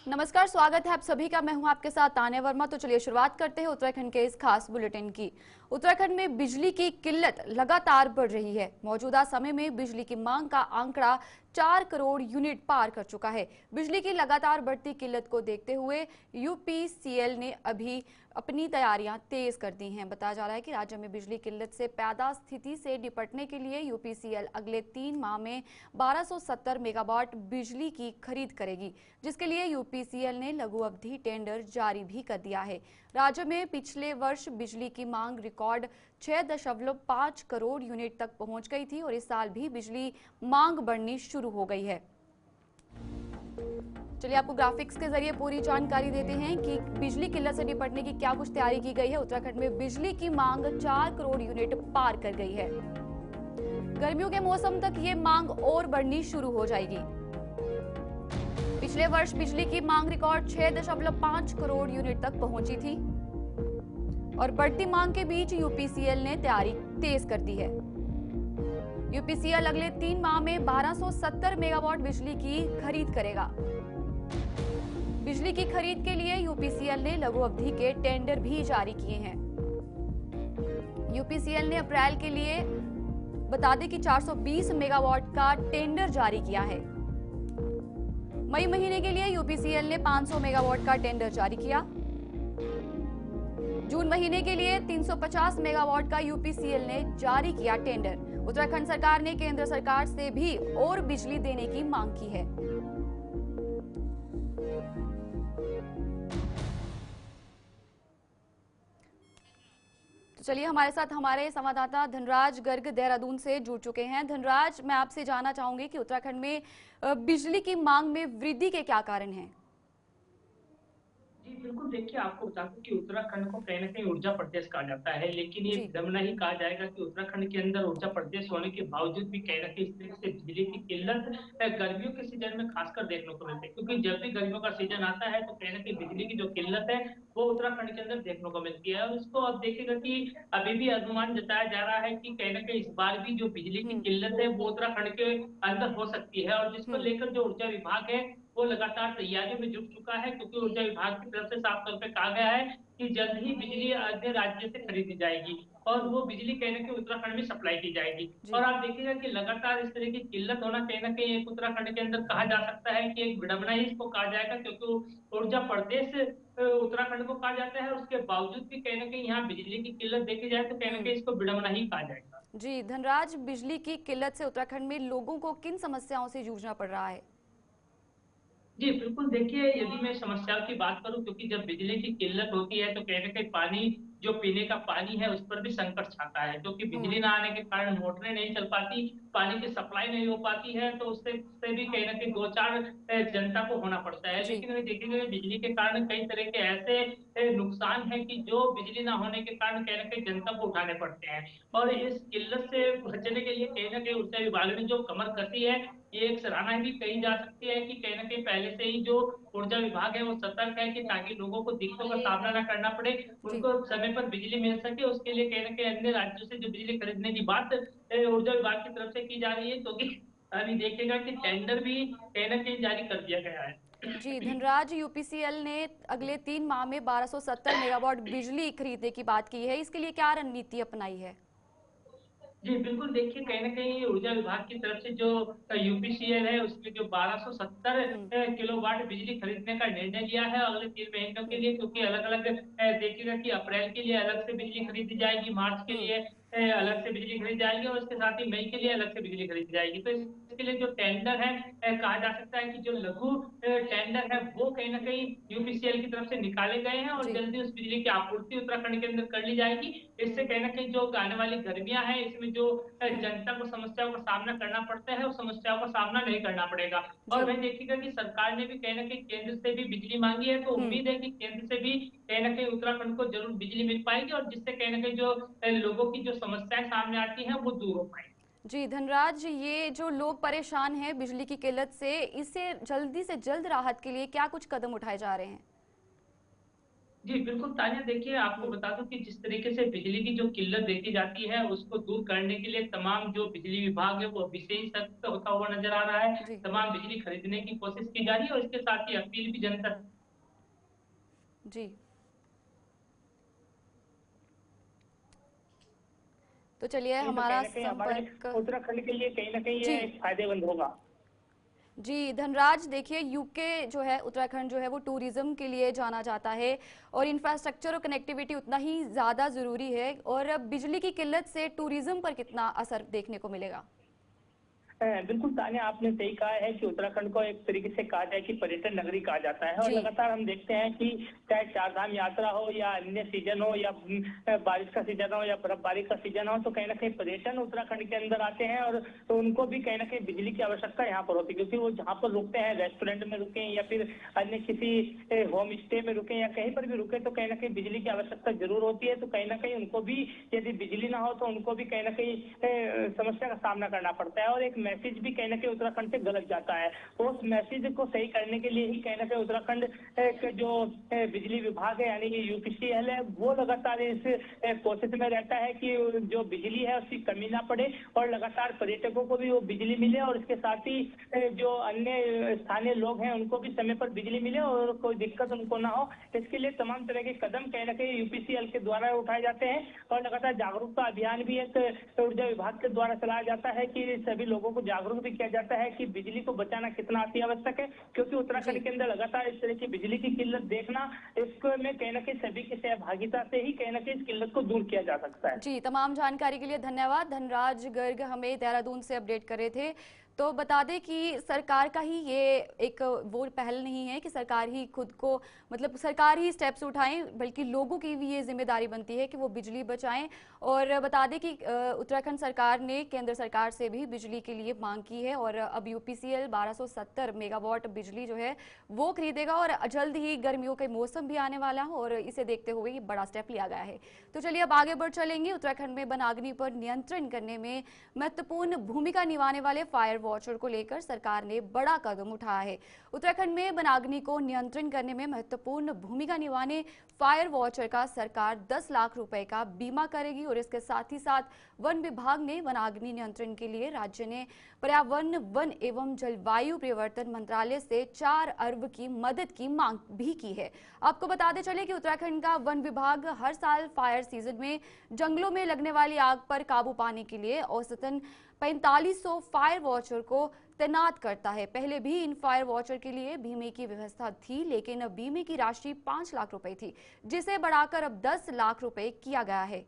नमस्कार, स्वागत है आप सभी का। मैं हूं आपके साथ तान्या वर्मा। तो चलिए शुरुआत करते हैं उत्तराखंड के इस खास बुलेटिन की। उत्तराखंड में बिजली की किल्लत लगातार बढ़ रही है। मौजूदा समय में बिजली की मांग का आंकड़ा 4 करोड़ यूनिट पार कर चुका है। बिजली की लगातार बढ़ती किल्लत को देखते हुए यूपीसीएल ने अभी अपनी तैयारियां तेज कर दी हैं। बताया जा रहा है कि राज्य में बिजली किल्लत से पैदा स्थिति से निपटने के लिए यूपीसीएल अगले 3 माह में 1270 मेगावाट बिजली की खरीद करेगी, जिसके लिए यूपीसीएल ने लघु अवधि टेंडर जारी भी कर दिया है। राज्य में पिछले वर्ष बिजली की मांग रिकॉर्ड 6.5 करोड़ यूनिट तक पहुंच गई थी और इस साल भी बिजली मांग बढ़नी शुरू हो गई है। चलिए आपको ग्राफिक्स के जरिए पूरी जानकारी देते हैं कि बिजली किल्लत से निपटने की क्या कुछ तैयारी की गई है। उत्तराखंड में बिजली की मांग 4 करोड़ यूनिट पार कर गई है। गर्मियों के मौसम तक ये मांग और बढ़नी शुरू हो जाएगी। पिछले वर्ष बिजली की मांग रिकॉर्ड 6.5 करोड़ यूनिट तक पहुंची थी और बढ़ती मांग के बीच यूपीसीएल ने तैयारी तेज कर दी है। यूपीसीएल अगले 3 माह में 1270 मेगावाट बिजली की खरीद करेगा। बिजली की खरीद के लिए यूपीसीएल ने लघु अवधि के टेंडर भी जारी किए हैं। यूपीसीएल ने अप्रैल के लिए बता दें कि 420 मेगावाट का टेंडर जारी किया है। मई महीने के लिए यूपीसीएल ने 500 मेगावाट का टेंडर जारी किया। जून महीने के लिए 350 मेगावाट का यूपीसीएल ने जारी किया टेंडर। उत्तराखंड सरकार ने केंद्र सरकार से भी और बिजली देने की मांग की है। तो चलिए हमारे साथ हमारे संवाददाता धनराज गर्ग देहरादून से जुड़ चुके हैं। धनराज, मैं आपसे जानना चाहूंगी कि उत्तराखंड में बिजली की मांग में वृद्धि के क्या कारण हैं? जी बिल्कुल, देखिए आपको बता दूं कि उत्तराखंड को कहीं ना कहीं ऊर्जा प्रदेश कहा जाता है, लेकिन ये जी। दम नहीं कहा जाएगा कि उत्तराखंड के अंदर ऊर्जा प्रदेश होने के बावजूद भी कहीं ना कहीं इस तरह से बिजली की किल्लत गर्मियों के सीजन में खासकर देखने को मिलती है। क्योंकि जब भी गर्मियों का सीजन आता है तो कहीं ना कहीं बिजली की जो किल्लत है वो उत्तराखंड के अंदर देखने को मिलती है। और इसको अब देखिएगा कि अभी भी अनुमान जताया जा रहा है कि कहीं ना कहीं इस बार भी जो बिजली की हम्म। किल्लत है वो उत्तराखंड के अंदर हो सकती है, और जिसको हम्म। लेकर जो ऊर्जा विभाग है वो लगातार तैयारियों में जुट चुका है। क्योंकि ऊर्जा विभाग की तरफ से साफ तौर पे कहा गया है कि जल्द ही बिजली अन्य राज्य से खरीदी जाएगी और हम्म। वो बिजली कहीं ना कहीं उत्तराखंड में सप्लाई की जाएगी। और जी। आप देखिएगा कि लगातार इस तरह की किल्लत होना कहीं ना कहीं एक उत्तराखंड के अंदर कहा जा सकता है कि एक विडंबना ही इसको कहा जाएगा, क्योंकि ऊर्जा प्रदेश उत्तराखंड को कहा जाता है और उसके बावजूद भी कहीं ना कहीं यहाँ बिजली की किल्लत देखी जाए तो कहीं ना हम्म। कहीं इसको विडंबना ही कहा जाएगा। जी धनराज, बिजली की किल्लत से उत्तराखंड में लोगों को किन समस्याओं से जूझना पड़ रहा है? जी बिल्कुल, देखिए यदि मैं समस्याओं की बात करूं, क्योंकि जब बिजली की किल्लत होती है तो कहीं ना कहीं पानी, जो पीने का पानी है उस पर भी संकट छाता है, क्योंकि हम्म। बिजली ना आने के कारण मोटरें नहीं चल पाती, पानी की सप्लाई नहीं हो पाती है, तो उससे भी कहीं ना कहीं दो चार जनता को होना पड़ता है। जी। लेकिन अभी देखेंगे बिजली के कारण कई तरह के ऐसे नुकसान है कि जो बिजली ना होने के कारण कहीं ना कहीं जनता को उठाने पड़ते हैं। और हम्म। इस किल्लत से बचने के लिए कहीं ना कहीं ऊर्जा विभाग ने जो कमर कसी है, ये एक सराहना भी कही जा सकती है कि कहीं ना कहीं पहले से ही जो ऊर्जा विभाग है वो सतर्क है कि ताकि लोगों को दिक्कतों का सामना ना करना पड़े, जी। उनको समय पर बिजली मिल सके। उसके लिए कहीं ना कहीं अन्य राज्यों से जो बिजली खरीदने की बात ऊर्जा विभाग की तरफ से की जा रही है, क्योंकि अभी देखिएगा कि टेंडर भी कहीं ना कहीं जारी कर दिया गया है। जी धनराज, यूपीसीएल ने अगले 3 माह में 1270 मेगावाट बिजली खरीदने की बात की है। इसके लिए क्या रणनीति अपनाई है? जी बिल्कुल, देखिए कहीं ना कहीं ऊर्जा विभाग की तरफ से जो यूपीसीएल है उसने जो 1270 हम्म। किलोवाट बिजली खरीदने का निर्णय लिया है अगले 3 महीनों के हम्म। लिए। क्योंकि अलग अलग देखिएगा कि अप्रैल के लिए अलग से बिजली खरीदी जाएगी, मार्च के हम्म। लिए अलग से बिजली खरीदी जाएगी और इसके साथ ही मई के लिए अलग से बिजली खरीदी जाएगी। तो इसके लिए जो टेंडर है, कहा जा सकता है कि जो लघु टेंडर है वो कहीं ना कहीं यूपीसीएल की तरफ से निकाले गए हैं और जी। जल्दी उस बिजली की आपूर्ति उत्तराखंड के अंदर कर ली जाएगी। इससे हम्म। कहीं ना कहीं जो आने वाली गर्मियां हैं इसमें जो हम्म। जनता को समस्याओं का सामना करना पड़ता है, उस समस्याओं का सामना नहीं करना पड़ेगा। और जी। वही देखिएगा कि सरकार ने भी कहीं ना कहीं केंद्र से भी बिजली मांगी है, तो हम्म। उम्मीद है कि केंद्र से भी कहीं ना कहीं उत्तराखंड को जरूर बिजली मिल पाएगी और जिससे कहीं ना कहीं जो लोगों की जो समस्याएं सामने आती हैं वो दूर हो पाएंगी। जी धनराज, ये जो लोग परेशान हैं बिजली की किल्लत से, इससे जल्दी से जल्द राहत के लिए क्या कुछ कदम उठाए जा रहे हैं? जी, बिल्कुल तान्या देखिए आपको जी। बता दूँ कि जिस तरीके से बिजली की जो किल्लत देखी जाती है, उसको दूर करने के लिए तमाम जो बिजली विभाग है, वो विशेष सख्त होता हुआ नज़र आ रहा है। जी। तमाम बिजली खरीदने की कोशिश की जा रही है और इसके साथ ही अपील भी जनता जी। तो चलिए नहीं तो कहीं हमारा न कहीं हमारे संपर्क। उत्तराखंड के लिए कहीं न कहीं जी। ये फ़ायदेमंद होगा। जी, धनराज देखिए यूके जो है उत्तराखंड जो है वो टूरिज्म के लिए जाना जाता है और इंफ्रास्ट्रक्चर और कनेक्टिविटी उतना ही ज़्यादा ज़रूरी है और बिजली की किल्लत से टूरिज्म पर कितना असर देखने को मिलेगा? बिल्कुल तान्या आपने सही कहा है कि उत्तराखंड को एक तरीके से कहा जाए कि पर्यटन नगरी कहा जाता है और जी। लगातार हम देखते हैं कि चाहे चारधाम यात्रा हो या अन्य सीजन हो या बारिश का सीजन हो या बर्फबारी का सीजन हो तो कहीं ना कहीं पर्यटन उत्तराखंड के अंदर आते हैं और तो उनको भी कहीं ना कहीं बिजली की आवश्यकता यहाँ पर होती है क्योंकि वो जहाँ पर रुकते हैं रेस्टोरेंट में रुके या फिर अन्य किसी होम स्टे में रुके या कहीं पर भी रुके तो कहीं ना कहीं बिजली की आवश्यकता जरूर होती है तो कहीं ना कहीं उनको भी यदि बिजली ना हो तो उनको भी कहीं ना कहीं समस्या का सामना करना पड़ता है और एक मैसेज भी कहीं ना कहीं उत्तराखंड से गलत जाता है उस मैसेज को सही करने के लिए ही कहीं ना कहीं उत्तराखंड के जो बिजली विभाग है यानी कि यूपीसीएल है वो लगातार इस कोशिश में रहता है कि जो बिजली है उसकी कमी ना पड़े और लगातार पर्यटकों को भी वो बिजली मिले और इसके साथ ही जो अन्य स्थानीय लोग हैं उनको भी समय पर बिजली मिले और कोई दिक्कत उनको ना हो इसके लिए तमाम तरह के कदम कहीं ना कहीं यूपीसीएल के द्वारा उठाए जाते हैं और लगातार जागरूकता अभियान भी एक ऊर्जा विभाग के द्वारा चलाया जाता है कि सभी लोगों को जागरूक भी किया जाता है कि बिजली को बचाना कितना अति आवश्यक है क्योंकि जी। उत्तराखंड के अंदर लगातार इस तरह की बिजली की किल्लत देखना इसको में कहीं ना कहीं सभी की सहभागिता से ही कहीं ना कहीं इस किल्लत को दूर किया जा सकता है। जी, तमाम जानकारी के लिए धन्यवाद। धनराज गर्ग हमें देहरादून से अपडेट कर रहे थे। तो बता दें कि सरकार का ही ये एक वो पहल नहीं है कि सरकार ही खुद को मतलब सरकार ही स्टेप्स उठाएं, बल्कि लोगों की भी ये जिम्मेदारी बनती है कि वो बिजली बचाएं। और बता दें कि उत्तराखंड सरकार ने केंद्र सरकार से भी बिजली के लिए मांग की है और अब यूपीसीएल 1270 मेगावाट बिजली जो है वो खरीदेगा और जल्द ही गर्मियों के मौसम भी आने वाला है और इसे देखते हुए ये बड़ा स्टेप लिया गया है। तो चलिए अब आगे बढ़ चलेंगे। उत्तराखंड में वनाग्नि पर नियंत्रण करने में महत्वपूर्ण भूमिका निभाने वाले फायर वॉचर को लेकर सरकार ने बड़ा कदम उठाया है। उत्तराखंड में वनाग्नि को नियंत्रण करने में महत्वपूर्ण भूमिका निभाने फायर वॉचर का सरकार 10 लाख रुपए का बीमा करेगी और इसके साथ ही साथ वन विभाग ने वनाग्नि नियंत्रण के लिए राज्य ने पर्यावरण वन एवं जलवायु परिवर्तन मंत्रालय से 4 अरब की मदद की मांग भी की है। आपको बताते चले कि उत्तराखंड का वन विभाग हर साल फायर सीजन में जंगलों में लगने वाली आग पर काबू पाने के लिए औसतन 4500 फायर वॉचर को तैनात करता है। पहले भी इन फायर वॉचर के लिए बीमे की व्यवस्था थी, लेकिन अब बीमे की राशि 5 लाख रुपए थी, जिसे बढ़ाकर अब 10 लाख रुपए किया गया है।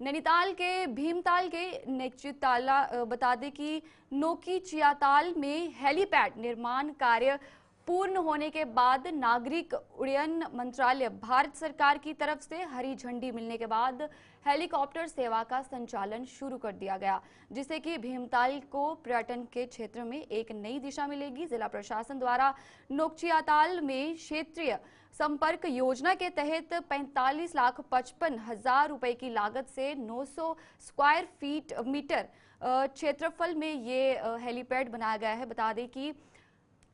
नैनीताल के भीमताल के नेचिताला बता दें कि नोकी चियाताल में हेलीपैड निर्माण कार्य पूर्ण होने के बाद नागरिक उड्डयन मंत्रालय भारत सरकार की तरफ से हरी झंडी मिलने के बाद हेलीकॉप्टर सेवा का संचालन शुरू कर दिया गया, जिससे कि भीमताल को पर्यटन के क्षेत्र में एक नई दिशा मिलेगी। जिला प्रशासन द्वारा नोकचियाताल में क्षेत्रीय संपर्क योजना के तहत 45,55,000 रुपए की लागत से 900 स्क्वायर फीट मीटर क्षेत्रफल में ये हेलीपैड बनाया गया है। बता दें कि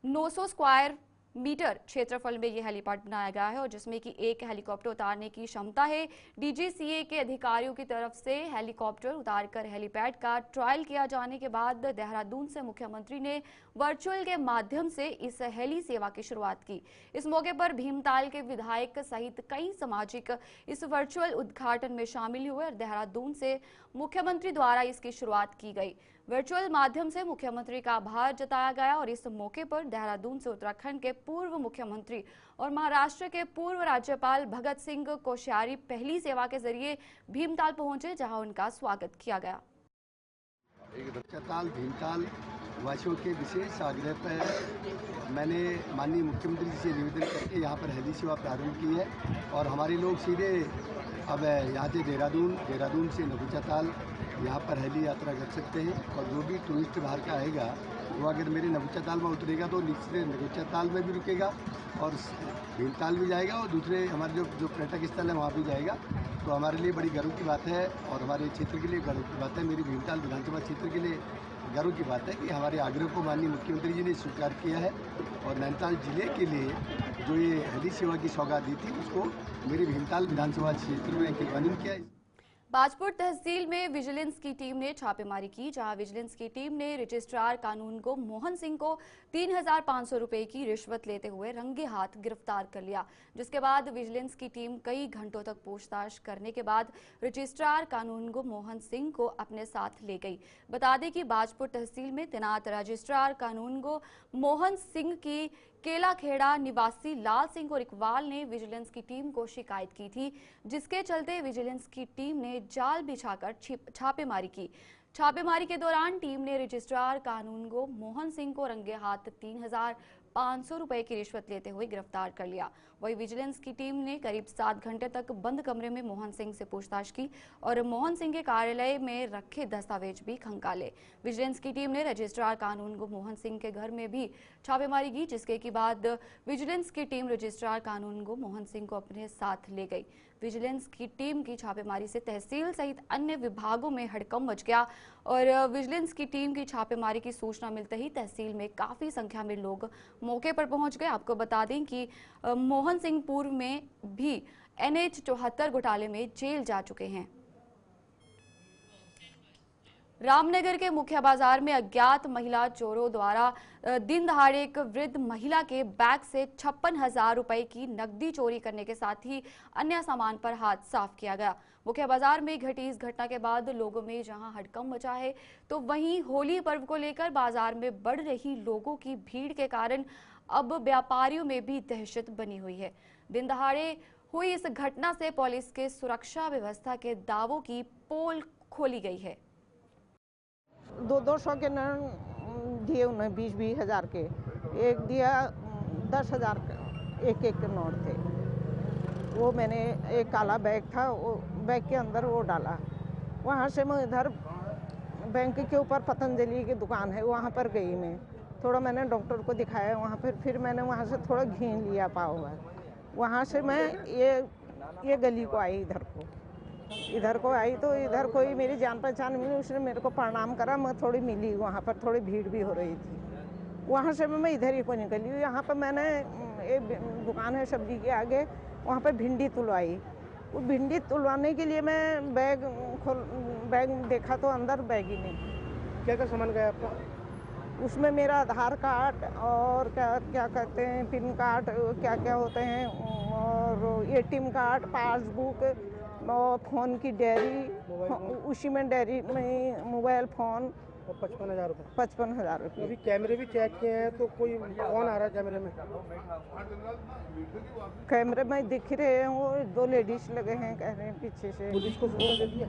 900 स्क्वायर मीटर क्षेत्रफल में यह हेलीपैड बनाया गया है और जिसमें कि एक हेलीकॉप्टर उतारने की क्षमता है। डीजीसीए के अधिकारियों की तरफ से हेलीकॉप्टर उतारकर हेलीपैड का ट्रायल किया जाने के बाद देहरादून से मुख्यमंत्री ने वर्चुअल के माध्यम से इस हेली सेवा की शुरुआत की। इस मौके पर भीमताल के विधायक सहित कई सामाजिक इस वर्चुअल उद्घाटन में शामिल हुए और देहरादून से मुख्यमंत्री द्वारा इसकी शुरुआत की गई। वर्चुअल माध्यम से मुख्यमंत्री का आभार जताया गया और इस मौके पर देहरादून से उत्तराखंड के पूर्व मुख्यमंत्री और महाराष्ट्र के पूर्व राज्यपाल भगत सिंह कोश्यारी पहली सेवा के जरिए भीमताल पहुंचे, जहां उनका स्वागत किया गया। नौचताल भीमताल वासियों के विशेष आग्रह पर मैंने माननीय मुख्यमंत्री जी से निवेदन करके यहाँ पर हेली सेवा प्रारंभ की है और हमारे लोग सीधे अब यहाँ से देहरादून से नौचताल यहाँ पर हेली यात्रा कर सकते हैं और जो भी टूरिस्ट बाहर का आएगा वो अगर मेरे नगुचाताल में उतरेगा तो नीचे नगुचाताल में भी रुकेगा और भीमताल भी जाएगा और दूसरे हमारे जो पर्यटक स्थल है वहाँ भी जाएगा। तो हमारे लिए बड़ी गर्व की बात है और हमारे क्षेत्र के लिए गर्व की बात है। मेरी भीमताल विधानसभा क्षेत्र के लिए गर्व की बात है कि हमारे आग्रह को माननीय मुख्यमंत्री जी ने स्वीकार किया है और नैनीताल जिले के लिए जो ये हेली सेवा की सौगात दी थी उसको मेरे भीमताल विधानसभा क्षेत्र में क्रियान्वित किया। बाजपुर तहसील में विजिलेंस की टीम ने छापेमारी की, जहां विजिलेंस की टीम ने रजिस्ट्रार कानून को मोहन सिंह को 3,500 रुपए की रिश्वत लेते हुए रंगे हाथ गिरफ्तार कर लिया, जिसके बाद विजिलेंस की टीम कई घंटों तक पूछताछ करने के बाद रजिस्ट्रार कानून को मोहन सिंह को अपने साथ ले गई। बता दें कि बाजपुर तहसील में तैनात रजिस्ट्रार कानून को मोहन सिंह की केलाखेड़ा निवासी लाल सिंह और इकबाल ने विजिलेंस की टीम को शिकायत की थी, जिसके चलते विजिलेंस की टीम ने जाल बिछाकर छापेमारी की। छापेमारी के दौरान टीम ने रजिस्ट्रार कानून को मोहन सिंह को रंगे हाथ 3,500 रुपए की रिश्वत लेते हुए गिरफ्तार कर लिया। वहीं विजिलेंस की टीम ने करीब 7 घंटे तक बंद कमरे में मोहन सिंह से पूछताछ की और मोहन सिंह के कार्यालय में रखे दस्तावेज भी खंगाले। विजिलेंस की टीम ने रजिस्ट्रार कानून को मोहन सिंह के घर में भी छापेमारी की, जिसके बाद विजिलेंस की टीम रजिस्ट्रार कानून को मोहन सिंह को अपने साथ ले गई। विजिलेंस की टीम की छापेमारी से तहसील सहित अन्य विभागों में हड़कंप मच गया और विजिलेंस की टीम की छापेमारी की सूचना मिलते ही तहसील में काफी संख्या में लोग मौके पर पहुंच गए। आपको बता दें कि मोहन सिंह पूर्व में भी NH 74 घोटाले में जेल जा चुके हैं। रामनगर के मुख्य बाजार में अज्ञात महिला चोरों द्वारा दिन दहाड़े एक वृद्ध महिला के बैग से 56,000 रुपए की नकदी चोरी करने के साथ ही अन्य सामान पर हाथ साफ किया गया। मुख्य बाजार में घटी इस घटना के बाद लोगों में जहां हड़कंप मचा है, तो वहीं होली पर्व को लेकर बाजार में बढ़ रही लोगों की भीड़ के कारण अब व्यापारियों में भी दहशत बनी हुई है। दिन दहाड़े हुई इस घटना से पुलिस के सुरक्षा व्यवस्था के दावों की पोल खोली गई है। 200 के नोट दिए उन्हें, 20-20 हज़ार के। एक दिया 10,000 एक के नोट थे। वो मैंने एक काला बैग था, वो बैग के अंदर वो डाला। वहाँ से मैं इधर बैंक के ऊपर पतंजलि की दुकान है, वहाँ पर गई मैं। थोड़ा मैंने डॉक्टर को दिखाया वहाँ पर, फिर मैंने वहाँ से थोड़ा घी लिया पाव हुआ। वहाँ से मैं ये गली को आई, इधर को आई तो इधर कोई मेरी जान पहचान मिली, उसने मेरे को प्रणाम करा, मैं थोड़ी मिली। वहाँ पर थोड़ी भीड़ भी हो रही थी। वहाँ से मैं इधर ही को निकली। यहाँ पर मैंने एक दुकान है सब्जी के आगे, वहाँ पर भिंडी तुलवाई। वो भिंडी तुलवाने के लिए मैं बैग देखा तो अंदर बैग ही नहीं। क्या क्या सामान गया आपका? उसमें मेरा आधार कार्ड और क्या कहते हैं पिन कार्ड, क्या क्या होते हैं, और ATM कार्ड, पासबुक और फ़ोन की डायरी, उसी में डायरी में मोबाइल फ़ोन। और 55,000 रुपये। 55,000 रुपये। अभी कैमरे भी चेक किए हैं तो कोई कौन आ रहा है कैमरे में? कैमरे में दिख रहे हैं, वो 2 लेडीज लगे हैं, कह रहे हैं पीछे से। पुलिस को सूचना दे दिया?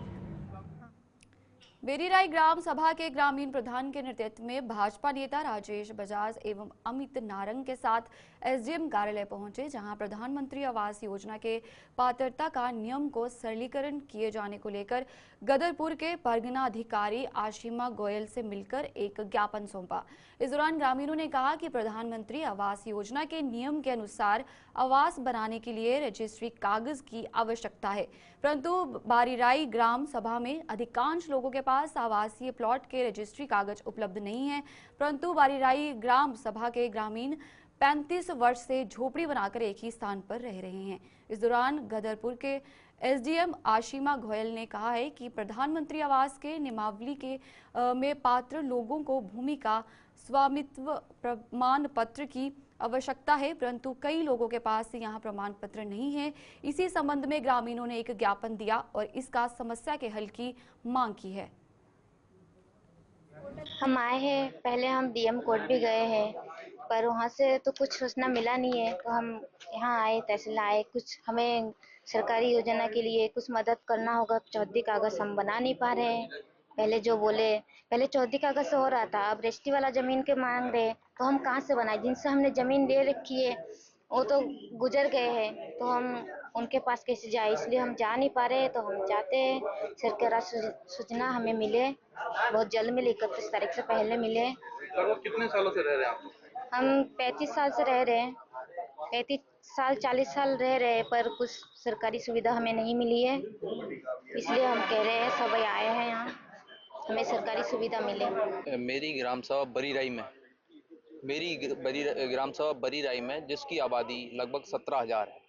बेरीराई ग्राम सभा के ग्रामीण प्रधान के नेतृत्व में भाजपा नेता राजेश बजाज एवं अमित नारंग के साथ SDM कार्यालय पहुंचे, जहां प्रधानमंत्री आवास योजना के पात्रता का नियम को सरलीकरण किए जाने को लेकर गदरपुर के परगना अधिकारी आशिमा गोयल से मिलकर एक ज्ञापन सौंपा। इस दौरान ग्रामीणों ने कहा कि प्रधानमंत्री आवास योजना के नियम के अनुसार आवास बनाने के लिए रजिस्ट्री कागज की आवश्यकता है, परंतु बेरीराई ग्राम सभा में अधिकांश लोगों के पास आवासीय प्लॉट के रजिस्ट्री कागज उपलब्ध नहीं है। परंतु बेरीराई ग्राम सभा के ग्रामीण 35 वर्ष से झोपड़ी बनाकर एक ही स्थान पर रह रहे हैं। इस दौरान गदरपुर के SDM आशिमा गोयल ने कहा है कि प्रधानमंत्री आवास के नियमावली के में पात्र लोगों को भूमि का स्वामित्व प्रमाण पत्र की आवश्यकता है, परंतु कई लोगों के पास यहां प्रमाण पत्र नहीं है। इसी संबंध में ग्रामीणों ने एक ज्ञापन दिया और इसका समस्या के हल की मांग की है। हम आए हैं, पहले हम DM कोर्ट भी गए हैं, पर वहाँ से तो कुछ सूचना मिला नहीं है, तो हम यहाँ आए, तहसील आए। कुछ हमें सरकारी योजना के लिए कुछ मदद करना होगा। चौहद्दी कागज हम बना नहीं पा रहे हैं। पहले जो बोले, पहले चौहद्दी कागज से हो रहा था, अब रजिस्ट्री वाला जमीन के मांग रहे, तो हम कहाँ से बनाए? जिनसे हमने जमीन ले रखी है वो तो गुजर गए हैं, तो हम उनके पास कैसे जाए? इसलिए हम जा नहीं पा रहे। तो हम चाहते हैं सरकारी सूचना हमें मिले, बहुत जल्द मिले, 31 तारीख से पहले मिले। लगभग कितने सालों से रह रहे हैं आप? हम 35 साल से रह रहे हैं, 35 साल 40 साल रह रहे हैं, पर कुछ सरकारी सुविधा हमें नहीं मिली है। इसलिए हम कह रहे हैं, सब आए हैं यहाँ। हमें सरकारी सुविधा मिले। मेरी ग्राम सभा बरीराई में ग्राम सभा बरीराई में जिसकी आबादी लगभग 17,000 है।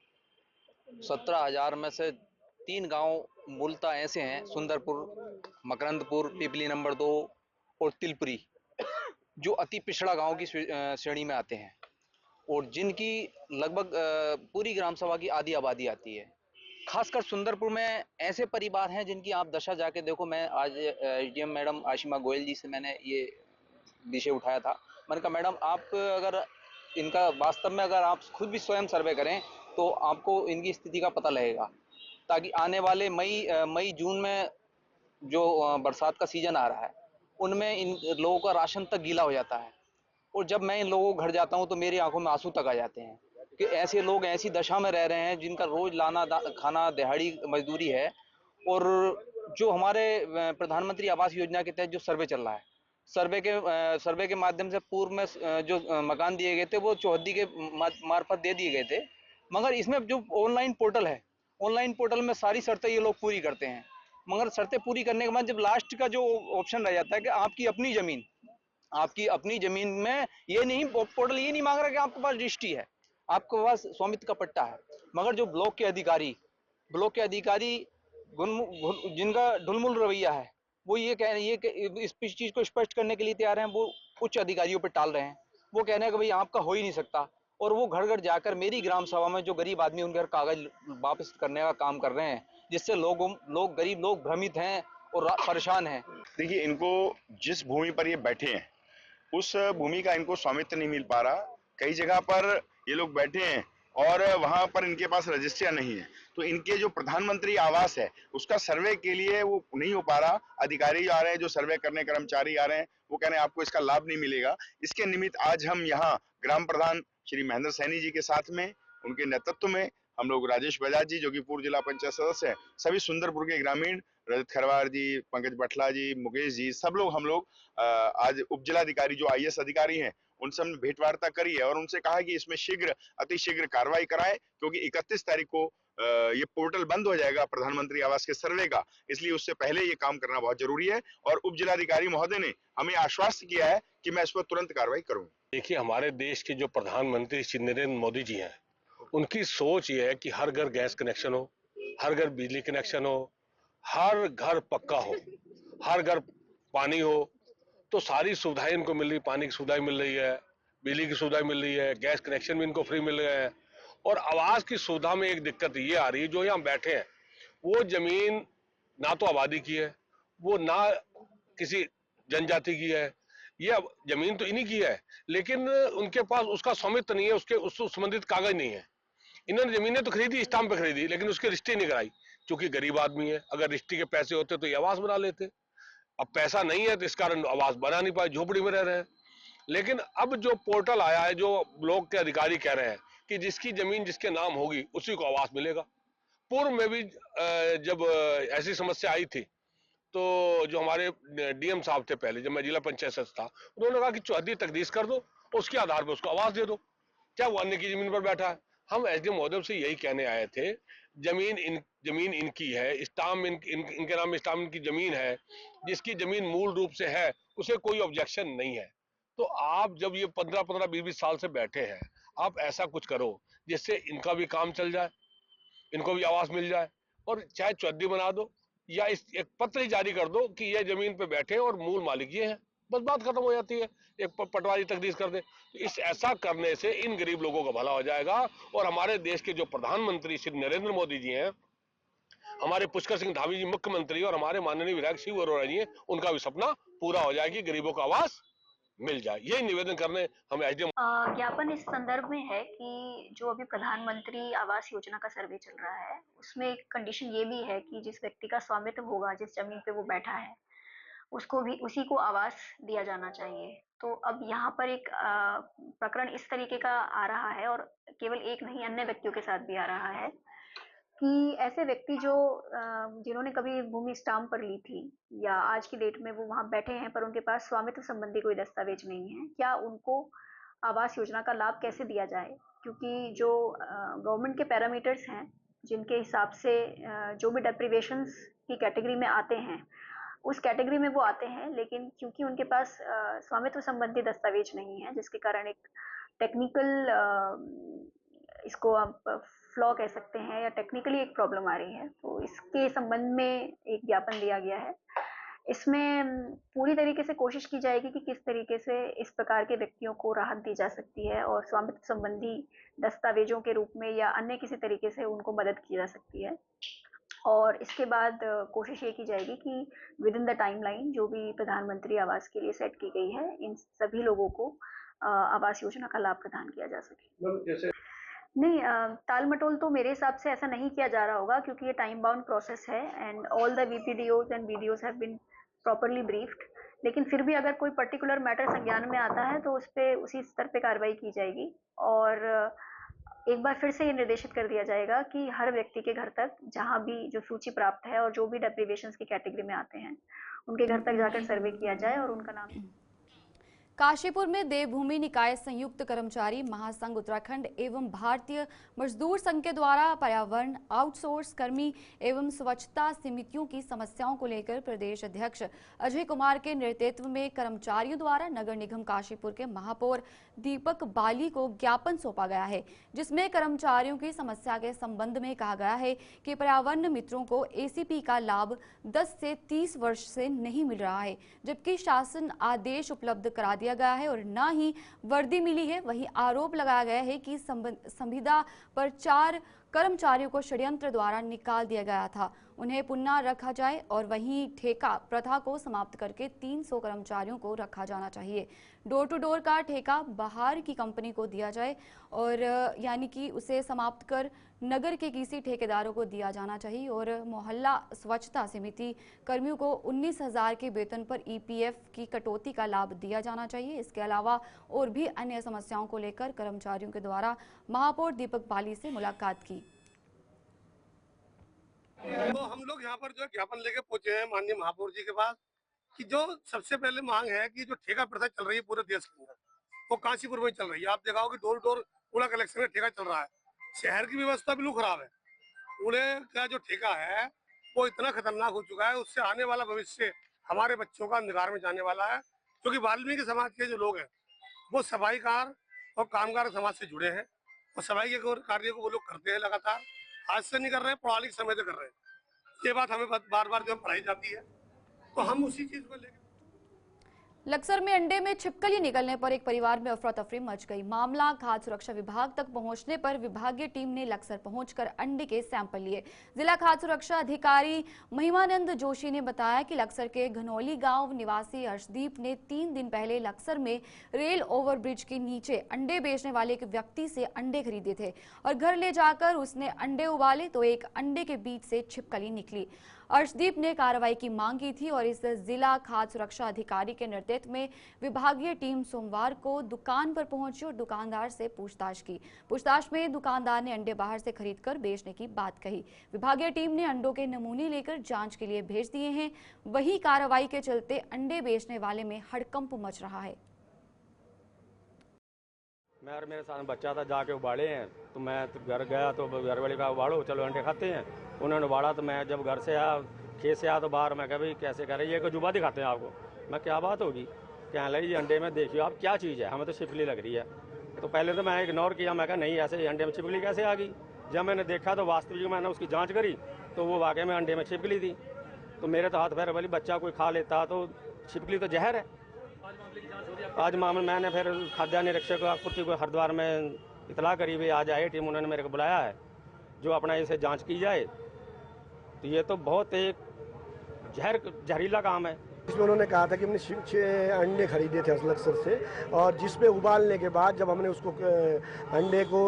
17,000 में से 3 गांव मूलतः ऐसे हैं, सुंदरपुर, मकरंदपुर, पिपली नंबर 2 और तिलपुरी, जो अति पिछड़ा गांव की श्रेणी में आते हैं और जिनकी लगभग पूरी ग्राम सभा की आधी आबादी आती है। खासकर सुंदरपुर में ऐसे परिवार हैं जिनकी आप दशा जाके देखो। मैं आज एसडीएम मैडम आशिमा गोयल जी से मैंने ये विषय उठाया था। मैंने कहा मैडम, आप अगर इनका वास्तव में अगर आप खुद भी स्वयं सर्वे करें तो आपको इनकी स्थिति का पता लगेगा, ताकि आने वाले मई जून में जो बरसात का सीजन आ रहा है उनमें इन लोगों का राशन तक गीला हो जाता है। और जब मैं इन लोगों के घर जाता हूं तो मेरी आंखों में आंसू तक आ जाते हैं कि ऐसे लोग ऐसी दशा में रह रहे हैं जिनका रोज लाना खाना दिहाड़ी मजदूरी है। और जो हमारे प्रधानमंत्री आवास योजना के तहत जो सर्वे चल रहा है, सर्वे के माध्यम से पूर्व में जो मकान दिए गए थे वो चौहद्दी के मार्फत दे दिए गए थे, मगर इसमें जो ऑनलाइन पोर्टल है, ऑनलाइन पोर्टल में सारी शर्तें ये लोग पूरी करते हैं, मगर शर्तें पूरी करने के बाद जब लास्ट का जो ऑप्शन रह जाता है कि आपकी अपनी जमीन में, ये नहीं, पोर्टल ये नहीं मांग रहा कि आपके पास रजिस्ट्री है, आपके पास स्वामित्व का पट्टा है, मगर जो ब्लॉक के अधिकारी जिनका ढुलमुल रवैया है, वो ये कह रहे हैं, इस चीज को स्पष्ट करने के लिए तैयार हैं, वो उच्च अधिकारियों पर टाल रहे हैं। वो कह रहे हैं कि भाई आपका हो ही नहीं सकता, और वो घर घर जाकर मेरी ग्राम सभा में जो गरीब आदमी उनके घर कागज वापस करने का काम कर रहे हैं, जिससे गरीब लोग भ्रमित हैं और परेशान हैं। देखिए, इनको जिस भूमि पर ये बैठे हैं उस भूमि का इनको स्वामित्व नहीं मिल पा रहा। कई जगह पर ये लोग बैठे हैं और वहां पर इनके पास रजिस्ट्रियां नहीं है, तो इनके जो प्रधानमंत्री आवास है उसका सर्वे के लिए वो नहीं हो पा रहा। अधिकारी आ रहे हैं, जो सर्वे करने कर्मचारी आ रहे हैं, वो कह रहे हैं आपको इसका लाभ नहीं मिलेगा। इसके निमित्त आज हम यहाँ ग्राम प्रधान श्री महेंद्र सैनी जी के साथ में, उनके नेतृत्व में हम लोग, राजेश बजाज जी जो कि पूर्व जिला पंचायत सदस्य है, सभी सुंदरपुर के ग्रामीण, रजत खरवार जी, पंकज बटला जी, मुकेश जी, सब लोग हम लोग आज उप जिलाधिकारी जो आईएएस अधिकारी हैं उनसे हमने भेंट वार्ता करी है और उनसे कहा कि इसमें अतिशीघ्र कार्रवाई कराएं, क्योंकि 31 तारीख को ये पोर्टल बंद हो जाएगा प्रधानमंत्री आवास के सर्वे का, इसलिए उससे पहले ये काम करना बहुत जरूरी है। और उप जिलाधिकारी महोदय ने हमें आश्वस्त किया है कि मैं इस पर तुरंत कार्रवाई करूंगा। देखिए, हमारे देश के जो प्रधानमंत्री श्री नरेंद्र मोदी जी हैं, उनकी सोच ये है कि हर घर गैस कनेक्शन हो, हर घर बिजली कनेक्शन हो, हर घर पक्का हो, हर घर पानी हो, तो सारी सुविधाएं इनको मिल रही, पानी की सुविधाएं मिल रही है, बिजली की सुविधाएं मिल रही है, गैस कनेक्शन भी इनको फ्री मिल रहे हैं। और आवास की सुविधा में एक दिक्कत ये आ रही है, जो यहाँ बैठे हैं वो जमीन ना तो आबादी की है, वो ना किसी जनजाति की है, ये जमीन तो इन्हीं की है, लेकिन उनके पास उसका स्वामित्व नहीं है, उससे संबंधित कागज नहीं है। इन्होंने जमीनें तो खरीदी, स्टाम्प पे खरीदी, लेकिन उसकी रजिस्ट्री नहीं कराई, क्योंकि गरीब आदमी है। अगर रजिस्ट्री के पैसे होते तो ये आवास बना लेते, अब पैसा नहीं है तो इस कारण आवास बना नहीं पाए, झोपड़ी में रह रहे हैं। लेकिन अब जो पोर्टल आया है, जो ब्लॉक के अधिकारी कह रहे हैं कि जिसकी जमीन जिसके नाम होगी उसी को आवास मिलेगा। पूर्व में भी जब ऐसी समस्या आई थी तो जो हमारे डीएम साहब थे पहले, जब मैं जिला पंचायत सदस्य था, उन्होंने कहा कि चौहद्दी तकदीस कर दो, उसके आधार पर उसको आवास दे दो, क्या वो अन्य की जमीन पर बैठा है। हम एसडीएम महोदय से यही कहने आए थे, जमीन इनकी है, स्टाम्प इनके नाम में स्टाम्प इनकी जमीन है, जिसकी जमीन मूल रूप से है उसे कोई ऑब्जेक्शन नहीं है। तो आप जब ये 15-15, 20-20 साल से बैठे हैं, आप ऐसा कुछ करो जिससे इनका भी काम चल जाए, इनको भी आवास मिल जाए, और चाहे चौहद्दी बना दो या एक पत्र ही जारी कर दो कि ये जमीन पे बैठे और मूल मालिक ये है, बस बात खत्म हो जाती है। एक पटवारी तकदीस कर दे, तो ऐसा करने से इन गरीब लोगों का भला हो जाएगा। और हमारे देश के जो प्रधानमंत्री श्री नरेंद्र मोदी जी हैं, हमारे पुष्कर सिंह धामी जी मुख्यमंत्री, और हमारे माननीय विधायक शिव अरोड़ा जी हैं, उनका भी सपना पूरा हो जाएगी, गरीबों का आवास मिल जाए। यही निवेदन करने हम एसडीएम। ज्ञापन इस संदर्भ में है कि जो अभी प्रधानमंत्री आवास योजना का सर्वे चल रहा है, उसमें एक कंडीशन ये भी है कि जिस व्यक्ति का स्वामित्व होगा, जिस जमीन पे वो बैठा है, उसको भी उसी को आवास दिया जाना चाहिए। तो अब यहाँ पर एक प्रकरण इस तरीके का आ रहा है, और केवल एक नहीं, अन्य व्यक्तियों के साथ भी आ रहा है कि ऐसे व्यक्ति जो जिन्होंने कभी भूमि स्टाम्प पर ली थी, या आज की डेट में वो वहां बैठे हैं पर उनके पास स्वामित्व संबंधी कोई दस्तावेज नहीं है, क्या उनको आवास योजना का लाभ कैसे दिया जाए। क्योंकि जो गवर्नमेंट के पैरामीटर्स हैं, जिनके हिसाब से जो भी डेप्रिवेशंस की कैटेगरी में आते हैं, उस कैटेगरी में वो आते हैं, लेकिन क्योंकि उनके पास स्वामित्व संबंधी दस्तावेज नहीं है, जिसके कारण एक टेक्निकल इसको आप फ्लॉ कह सकते हैं या टेक्निकली एक प्रॉब्लम आ रही है, तो इसके संबंध में एक ज्ञापन दिया गया है। इसमें पूरी तरीके से कोशिश की जाएगी कि किस तरीके से इस प्रकार के व्यक्तियों को राहत दी जा सकती है और स्वामित्व संबंधी दस्तावेजों के रूप में या अन्य किसी तरीके से उनको मदद की जा सकती है। और इसके बाद कोशिश ये की जाएगी कि विद इन द टाइमलाइन जो भी प्रधानमंत्री आवास के लिए सेट की गई है, इन सभी लोगों को आवास योजना का लाभ प्रदान किया जा सके। नहीं, टाल मटोल तो मेरे हिसाब से ऐसा नहीं किया जा रहा होगा, क्योंकि ये टाइम बाउंड प्रोसेस है and all the VPDOs and BDOs have been properly briefed. लेकिन फिर भी अगर कोई पर्टिकुलर मैटर संज्ञान में आता है तो उस पर उसी स्तर पे कार्रवाई की जाएगी और एक बार फिर से ये निर्देशित कर दिया जाएगा कि हर व्यक्ति के घर तक, जहाँ भी जो सूची प्राप्त है और जो भी डेप्रिवेशंस की कैटेगरी में आते हैं, उनके घर तक जाकर सर्वे किया जाए और उनका नाम। काशीपुर में देवभूमि निकाय संयुक्त कर्मचारी महासंघ उत्तराखंड एवं भारतीय मजदूर संघ के द्वारा पर्यावरण, आउटसोर्स कर्मी एवं स्वच्छता समितियों की समस्याओं को लेकर प्रदेश अध्यक्ष अजय कुमार के नेतृत्व में कर्मचारियों द्वारा नगर निगम काशीपुर के महापौर दीपक बाली को ज्ञापन सौंपा गया है, जिसमें कर्मचारियों की समस्या के संबंध में कहा गया है कि पर्यावरण मित्रों को ACP का लाभ 10 से 30 वर्ष से नहीं मिल रहा है, जबकि शासन आदेश उपलब्ध करा दिया गया है और न ही वर्दी मिली है। वहीं आरोप लगाया गया है कि संविदा पर 4 कर्मचारियों को षड्यंत्र द्वारा निकाल दिया गया था, उन्हें पुनः रखा जाए और वहीं ठेका प्रथा को समाप्त करके 300 कर्मचारियों को रखा जाना चाहिए। डोर टू डोर का ठेका बाहर की कंपनी को दिया जाए और यानी कि उसे समाप्त कर नगर के किसी ठेकेदारों को दिया जाना चाहिए और मोहल्ला स्वच्छता समिति कर्मियों को 19,000 के वेतन पर EPF की कटौती का लाभ दिया जाना चाहिए। इसके अलावा और भी अन्य समस्याओं को लेकर कर्मचारियों के द्वारा महापौर दीपक बाली से मुलाकात की। तो हम लोग यहाँ पर जो ज्ञापन लेके पहुंचे हैं माननीय महापौर जी के पास कि जो सबसे पहले मांग है कि जो ठेका प्रथा चल रही है पूरे देश के अंदर, वो काशीपुर में चल रही है। आप देखा कि डोर डोर कूड़ा कलेक्शन का ठेका चल रहा है। शहर की व्यवस्था बिल्कुल खराब है। कूड़े का जो ठेका है वो इतना खतरनाक हो चुका है, उससे आने वाला भविष्य हमारे बच्चों का अंधकार में जाने वाला है। क्योंकि वाल्मीकि समाज के जो लोग हैं वो सफाई कार और कामगार समाज से जुड़े हैं और सफाई के कार्य को वो लोग करते हैं लगातार, आज से नहीं कर रहे हैं, प्रणाली समय से कर रहे हैं। ये बात हमें बार बार जो पढ़ाई जाती है, तो हम उसी चीज को लेकर। लक्सर में अंडे में छिपकली निकलने पर एक परिवार में अफरा तफरी मच गई। मामला खाद्य सुरक्षा विभाग तक पहुंचने पर विभागीय टीम ने लक्सर पहुंचकर अंडे के सैंपल लिए। जिला खाद्य सुरक्षा अधिकारी महिमानंद जोशी ने बताया कि लक्सर के घनौली गांव निवासी अर्शदीप ने 3 दिन पहले लक्सर में रेल ओवरब्रिज के नीचे अंडे बेचने वाले एक व्यक्ति से अंडे खरीदे थे और घर ले जाकर उसने अंडे उबाले तो एक अंडे के बीच से छिपकली निकली। अर्शदीप ने कार्रवाई की मांग की थी और इस जिला खाद्य सुरक्षा अधिकारी के नेतृत्व में विभागीय टीम सोमवार को दुकान पर पहुंची और दुकानदार से पूछताछ की। पूछताछ में दुकानदार ने अंडे बाहर से खरीदकर बेचने की बात कही। विभागीय टीम ने अंडों के नमूने लेकर जांच के लिए भेज दिए हैं। वही कार्रवाई के चलते अंडे बेचने वाले में हड़कंप मच रहा है। मैं और मेरे साथ बच्चा था, जाके उबाले हैं, तो मैं घर गया तो घर वाले कहा उबालो, चलो अंडे खाते हैं। उन्होंने उबाला तो मैं जब घर से आया, खेत से आया तो बाहर मैं कहा भाई कैसे कह रहे ये जुबा दिखाते हैं आपको। मैं क्या बात होगी, कहने लगी ये अंडे में देखिए आप क्या चीज़ है, हमें तो छिपकली लग रही है। तो पहले तो मैं इग्नोर किया, मैं कहा नहीं ऐसे अंडे में छिपकली कैसे आ गई। जब मैंने देखा तो वास्तविक मैंने उसकी जाँच करी तो वो वाकई में अंडे में छिपकली थी। तो मेरे तो हाथ पैर वाली बच्चा कोई खा लेता तो छिपकली तो जहर है। आज मामले मैंने फिर खाद्य निरीक्षक आपूर्ति को हरिद्वार में इतला करी, भी आज आई टीम, उन्होंने मेरे को बुलाया है जो अपना इसे जांच की जाए। तो ये तो बहुत एक जहरीला काम है। इसमें उन्होंने कहा था कि हमने 6 अंडे खरीदे थे लक्सर से और जिसपे उबालने के बाद जब हमने उसको अंडे को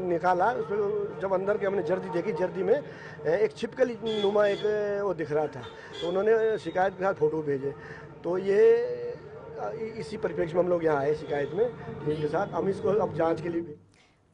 निकाला, उसमें जब अंदर के हमने जर्दी देखी, जर्दी में एक छिपकली नुमा एक वो दिख रहा था। तो उन्होंने शिकायत के साथ फोटो भेजे। तो ये इसी परिप्रेक्ष्य में हम लोग यहाँ आए शिकायत में टीम के साथ। हम इसको अब जांच के लिए भी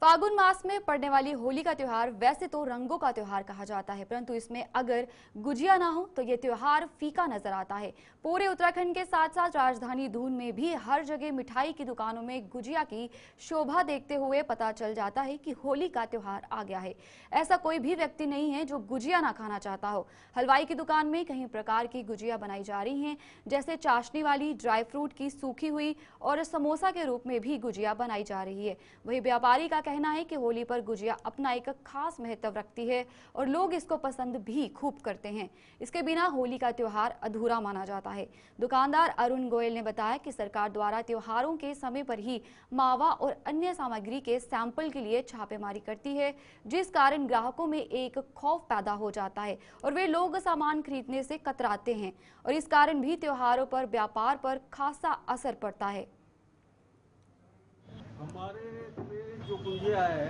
फागुन मास में पड़ने वाली होली का त्योहार वैसे तो रंगों का त्योहार कहा जाता है, परंतु इसमें अगर गुजिया ना हो तो ये त्योहार फीका नजर आता है। पूरे उत्तराखंड के साथ साथ राजधानी दून में भी हर जगह मिठाई की दुकानों में गुजिया की शोभा देखते हुए पता चल जाता है कि होली का त्योहार आ गया है। ऐसा कोई भी व्यक्ति नहीं है जो गुजिया ना खाना चाहता हो। हलवाई की दुकान में कई प्रकार की गुजिया बनाई जा रही हैं, जैसे चाशनी वाली, ड्राई फ्रूट की, सूखी हुई और समोसा के रूप में भी गुजिया बनाई जा रही है। वही व्यापारी का कहना है कि होली पर गुजिया अपना एक खास महत्व रखती है और लोग इसको पसंद भी खूब करते हैं। इसके बिना होली का त्योहार अधूरा माना जाता है। दुकानदार अरुण गोयल ने बताया कि सरकार द्वारा त्योहारों के समय पर ही मावा और अन्य सामग्री के सैंपल के लिए छापेमारी करती है, जिस कारण ग्राहकों में एक खौफ पैदा हो जाता है और वे लोग सामान खरीदने से कतराते हैं और इस कारण भी त्योहारों पर व्यापार पर खासा असर पड़ता है। हमारे जो गुजिया है,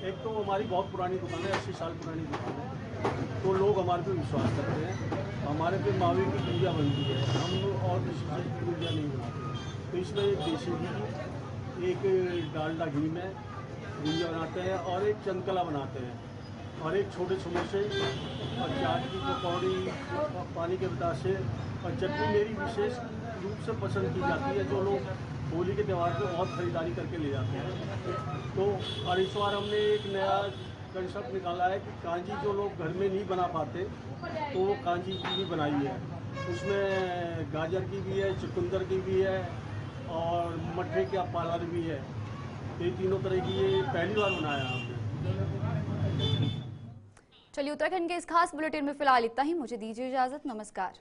एक तो हमारी बहुत पुरानी दुकान है, 80 साल पुरानी दुकान है, तो लोग हमारे पे विश्वास करते हैं। हमारे पे मावे की गुजिया बनती है, हम और किसी चीज़ की गुजिया नहीं बनाते। तो इसमें एक देसी घी, एक डालडा घी में गुजिया बनाते हैं और एक चंदकला बनाते हैं और एक छोटे समोसे और चाट की पकौड़ी, पानी के बतासे और चटनी मेरी विशेष रूप से पसंद की जाती है, जो लोग होली के त्यौहार को बहुत खरीदारी करके ले जाते हैं। तो और इस बार हमने एक नया कंसेप्ट निकाला है कि कांजी जो लोग घर में नहीं बना पाते तो वो कांजी की भी बनाई है। उसमें गाजर की भी है, चुकंदर की भी है और मठे का पालर भी है। ये तीनों तरह की ये पहली बार बनाया हमने। चलिए, उत्तराखंड के इस खास बुलेटिन में फिलहाल इतना ही। मुझे दीजिए इजाजत। नमस्कार।